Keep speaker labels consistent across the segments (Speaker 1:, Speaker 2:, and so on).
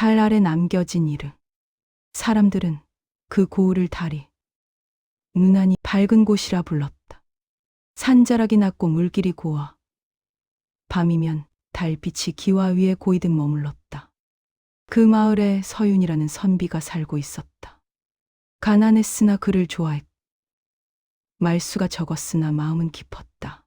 Speaker 1: 달 아래 남겨진 이름. 사람들은 그 고을을 달이 무난히 밝은 곳이라 불렀다. 산자락이 낮고 물길이 고와 밤이면 달빛이 기와 위에 고이듯 머물렀다. 그 마을에 서윤이라는 선비가 살고 있었다. 가난했으나 그를 좋아했고 말수가 적었으나 마음은 깊었다.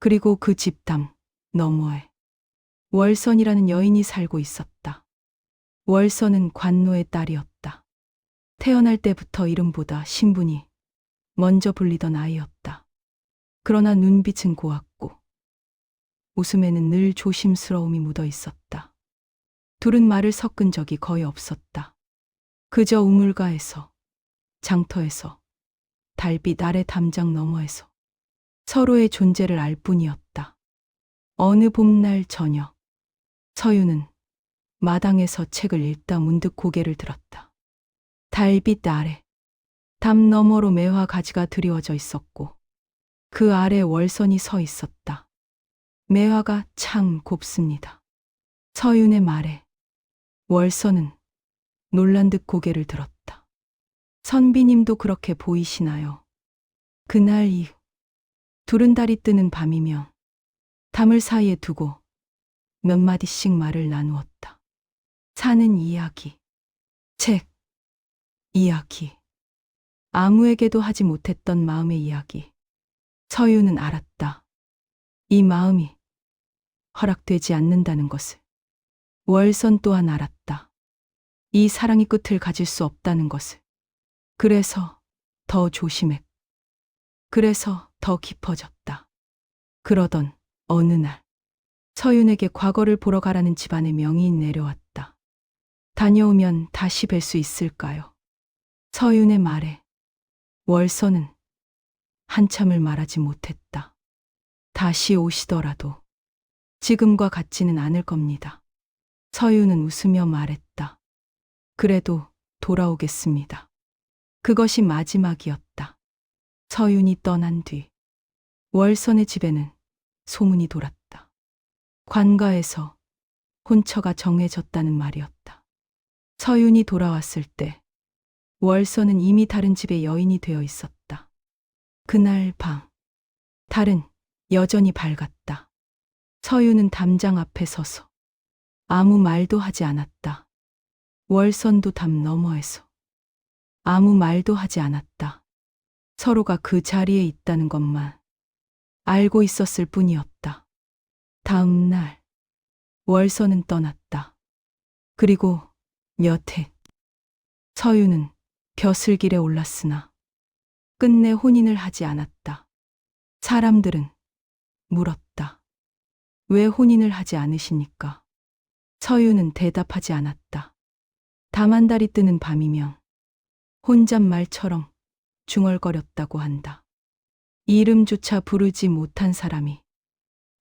Speaker 1: 그리고 그 집담 너머에 월선이라는 여인이 살고 있었다. 월선은 관노의 딸이었다. 태어날 때부터 이름보다 신분이 먼저 불리던 아이였다. 그러나 눈빛은 고왔고 웃음에는 늘 조심스러움이 묻어 있었다. 둘은 말을 섞은 적이 거의 없었다. 그저 우물가에서, 장터에서, 달빛 아래 담장 너머에서 서로의 존재를 알 뿐이었다. 어느 봄날 저녁, 서윤은 마당에서 책을 읽다 문득 고개를 들었다. 달빛 아래, 담 너머로 매화 가지가 드리워져 있었고 그 아래 월선이 서 있었다. 매화가 참 곱습니다. 서윤의 말에 월선은 놀란 듯 고개를 들었다. 선비님도 그렇게 보이시나요? 그날 이후 둘은 달이 뜨는 밤이며 담을 사이에 두고 몇 마디씩 말을 나누었다. 사는 이야기, 책, 이야기, 아무에게도 하지 못했던 마음의 이야기. 서윤은 알았다. 이 마음이 허락되지 않는다는 것을. 월선 또한 알았다. 이 사랑이 끝을 가질 수 없다는 것을. 그래서 더 조심했고, 그래서 더 깊어졌다. 그러던 어느 날, 서윤에게 과거를 보러 가라는 집안의 명이 내려왔다. 다녀오면 다시 뵐 수 있을까요? 서윤의 말에 월선은 한참을 말하지 못했다. 다시 오시더라도 지금과 같지는 않을 겁니다. 서윤은 웃으며 말했다. 그래도 돌아오겠습니다. 그것이 마지막이었다. 서윤이 떠난 뒤 월선의 집에는 소문이 돌았다. 관가에서 혼처가 정해졌다는 말이었다. 서윤이 돌아왔을 때 월선은 이미 다른 집의 여인이 되어 있었다. 그날 밤, 달은 여전히 밝았다. 서윤은 담장 앞에 서서 아무 말도 하지 않았다. 월선도 담 너머에서 아무 말도 하지 않았다. 서로가 그 자리에 있다는 것만 알고 있었을 뿐이었다. 다음 날, 월선은 떠났다. 그리고 몇 해, 서윤은 벼슬길에 올랐으나 끝내 혼인을 하지 않았다. 사람들은 물었다. 왜 혼인을 하지 않으십니까? 서윤은 대답하지 않았다. 다만 달이 뜨는 밤이면 혼잣말처럼 중얼거렸다고 한다. 이름조차 부르지 못한 사람이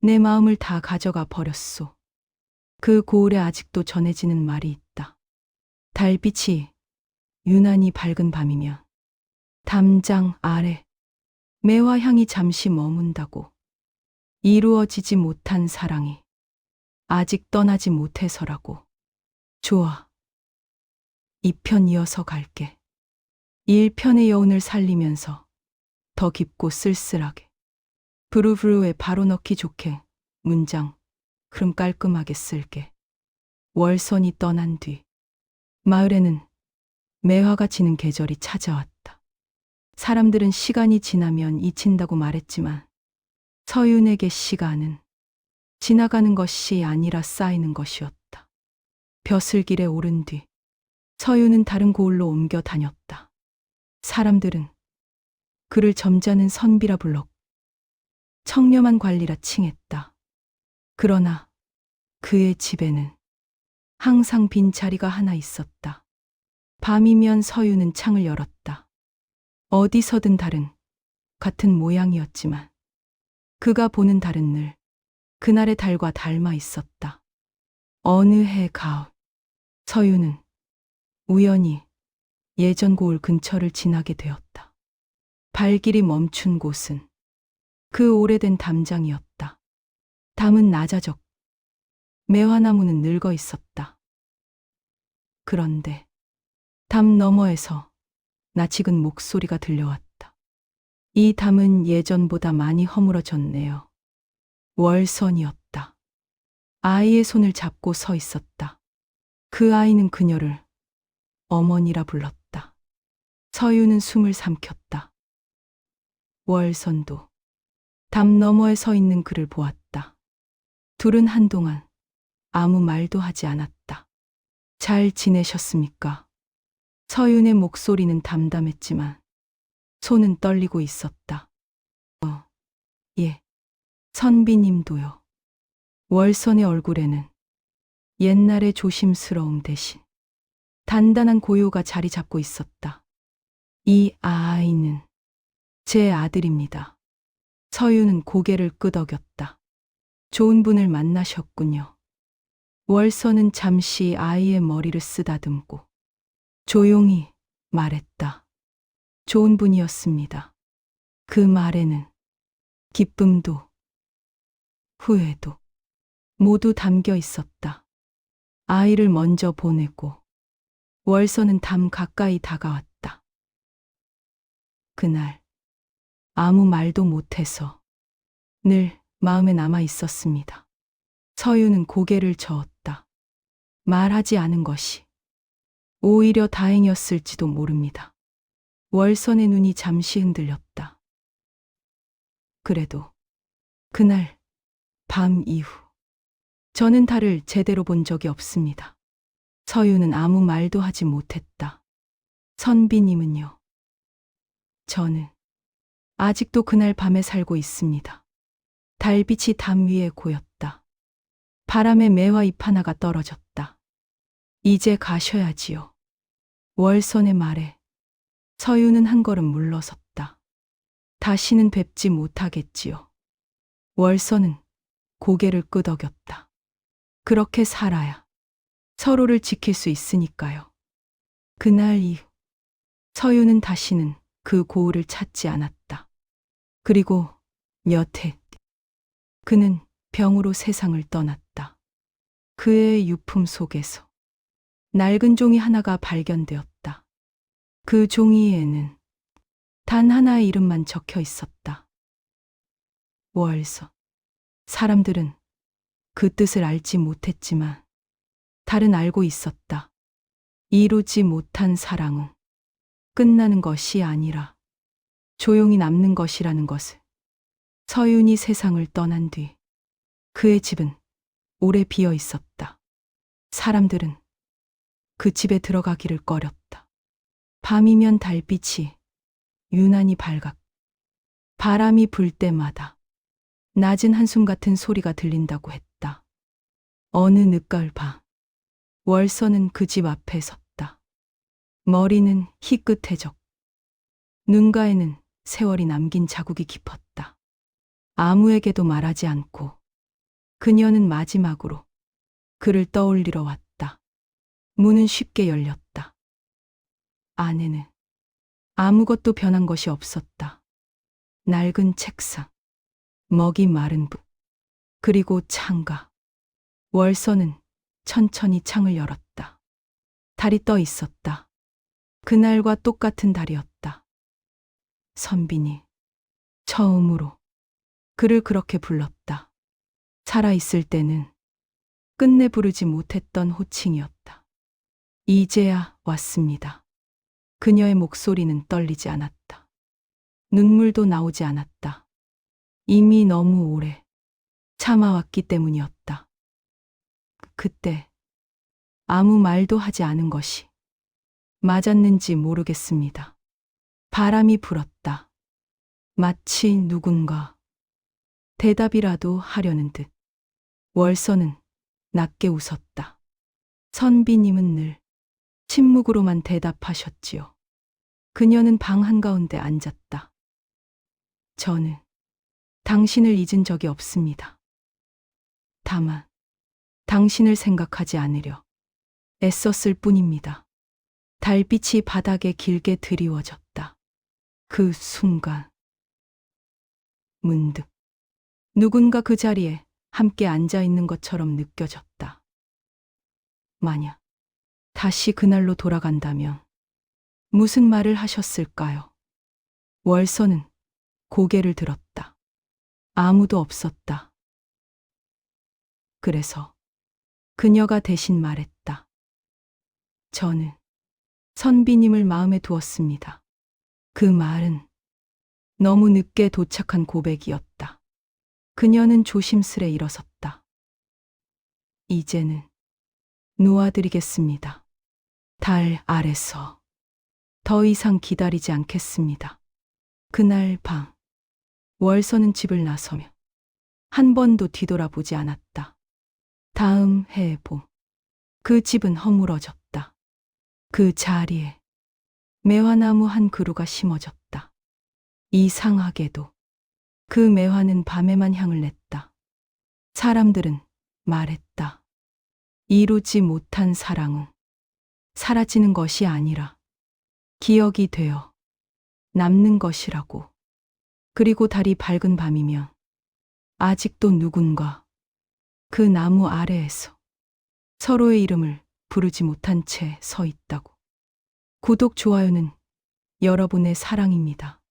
Speaker 1: 내 마음을 다 가져가 버렸소. 그 고을에 아직도 전해지는 말이 있다. 달빛이 유난히 밝은 밤이면 담장 아래 매화 향이 잠시 머문다고. 이루어지지 못한 사랑이 아직 떠나지 못해서라고. 좋아. 2편 이어서 갈게. 1편의 여운을 살리면서 더 깊고 쓸쓸하게. 브루브루에 바로 넣기 좋게 문장 흐름 깔끔하게 쓸게. 월선이 떠난 뒤 마을에는 매화가 지는 계절이 찾아왔다. 사람들은 시간이 지나면 잊힌다고 말했지만 서윤에게 시간은 지나가는 것이 아니라 쌓이는 것이었다. 벼슬길에 오른 뒤 서윤은 다른 고을로 옮겨 다녔다. 사람들은 그를 점잖은 선비라 불렀고 청렴한 관리라 칭했다. 그러나 그의 집에는 항상 빈자리가 하나 있었다. 밤이면 서윤은 창을 열었다. 어디서든 달은 같은 모양이었지만 그가 보는 달은 늘 그날의 달과 닮아 있었다. 어느 해 가을, 서윤은 우연히 예전 고을 근처를 지나게 되었다. 발길이 멈춘 곳은 그 오래된 담장이었다. 담은 낮아졌고 매화나무는 늙어 있었다. 그런데 담 너머에서 낯익은 목소리가 들려왔다. 이 담은 예전보다 많이 허물어졌네요. 월선이었다. 아이의 손을 잡고 서 있었다. 그 아이는 그녀를 어머니라 불렀다. 서유는 숨을 삼켰다. 월선도 담 너머에 서 있는 그를 보았다. 둘은 한동안 아무 말도 하지 않았다. 잘 지내셨습니까? 서윤의 목소리는 담담했지만 손은 떨리고 있었다. 예. 선비님도요. 월선의 얼굴에는 옛날의 조심스러움 대신 단단한 고요가 자리 잡고 있었다. 이 아이는 제 아들입니다. 서유는 고개를 끄덕였다. 좋은 분을 만나셨군요. 월선은 잠시 아이의 머리를 쓰다듬고 조용히 말했다. 좋은 분이었습니다. 그 말에는 기쁨도 후회도 모두 담겨 있었다. 아이를 먼저 보내고 월선은 담 가까이 다가왔다. 그날 아무 말도 못해서 늘 마음에 남아 있었습니다. 서유는 고개를 저었다. 말하지 않은 것이 오히려 다행이었을지도 모릅니다. 월선의 눈이 잠시 흔들렸다. 그래도 그날 밤 이후 저는 달을 제대로 본 적이 없습니다. 서유는 아무 말도 하지 못했다. 선비님은요? 저는 아직도 그날 밤에 살고 있습니다. 달빛이 담 위에 고였다. 바람에 매화 잎 하나가 떨어졌다. 이제 가셔야지요. 월선의 말에 서유는 한 걸음 물러섰다. 다시는 뵙지 못하겠지요. 월선은 고개를 끄덕였다. 그렇게 살아야 서로를 지킬 수 있으니까요. 그날 이후 서유는 다시는 그 고을을 찾지 않았다. 그리고 몇 해 그는 병으로 세상을 떠났다. 그의 유품 속에서 낡은 종이 하나가 발견되었다. 그 종이에는 단 하나의 이름만 적혀 있었다. 월선. 사람들은 그 뜻을 알지 못했지만 달은 알고 있었다. 이루지 못한 사랑은 끝나는 것이 아니라 조용히 남는 것이라는 것을. 서윤이 세상을 떠난 뒤 그의 집은 오래 비어 있었다. 사람들은 그 집에 들어가기를 꺼렸다. 밤이면 달빛이 유난히 밝았고 바람이 불 때마다 낮은 한숨 같은 소리가 들린다고 했다. 어느 늦가을 밤 월선은 그 집 앞에 섰다. 머리는 희끗해졌고 눈가에는 세월이 남긴 자국이 깊었다. 아무에게도 말하지 않고 그녀는 마지막으로 그를 떠올리러 왔다. 문은 쉽게 열렸다. 안에는 아무것도 변한 것이 없었다. 낡은 책상, 먹이 마른 붓, 그리고 창가. 월선은 천천히 창을 열었다. 달이 떠 있었다. 그날과 똑같은 달이었다. 선빈이 처음으로 그를 그렇게 불렀다. 살아있을 때는 끝내 부르지 못했던 호칭이었다. 이제야 왔습니다. 그녀의 목소리는 떨리지 않았다. 눈물도 나오지 않았다. 이미 너무 오래 참아왔기 때문이었다. 그때 아무 말도 하지 않은 것이 맞았는지 모르겠습니다. 바람이 불었다. 마치 누군가 대답이라도 하려는 듯. 월선은 낮게 웃었다. 선비님은 늘 침묵으로만 대답하셨지요. 그녀는 방 한가운데 앉았다. 저는 당신을 잊은 적이 없습니다. 다만 당신을 생각하지 않으려 애썼을 뿐입니다. 달빛이 바닥에 길게 드리워졌다. 그 순간 문득 누군가 그 자리에 함께 앉아 있는 것처럼 느껴졌다. 만약 다시 그날로 돌아간다면 무슨 말을 하셨을까요? 월서는 고개를 들었다. 아무도 없었다. 그래서 그녀가 대신 말했다. 저는 선비님을 마음에 두었습니다. 그 말은 너무 늦게 도착한 고백이었다. 그녀는 조심스레 일어섰다. 이제는 놓아드리겠습니다. 달 아래서 더 이상 기다리지 않겠습니다. 그날 밤 월서는 집을 나서며 한 번도 뒤돌아보지 않았다. 다음 해 봄 그 집은 허물어졌다. 그 자리에 매화나무 한 그루가 심어졌다. 이상하게도 그 매화는 밤에만 향을 냈다. 사람들은 말했다. 이루지 못한 사랑은 사라지는 것이 아니라 기억이 되어 남는 것이라고. 그리고 달이 밝은 밤이면 아직도 누군가 그 나무 아래에서 서로의 이름을 부르지 못한 채 서 있다고. 구독, 좋아요는 여러분의 사랑입니다.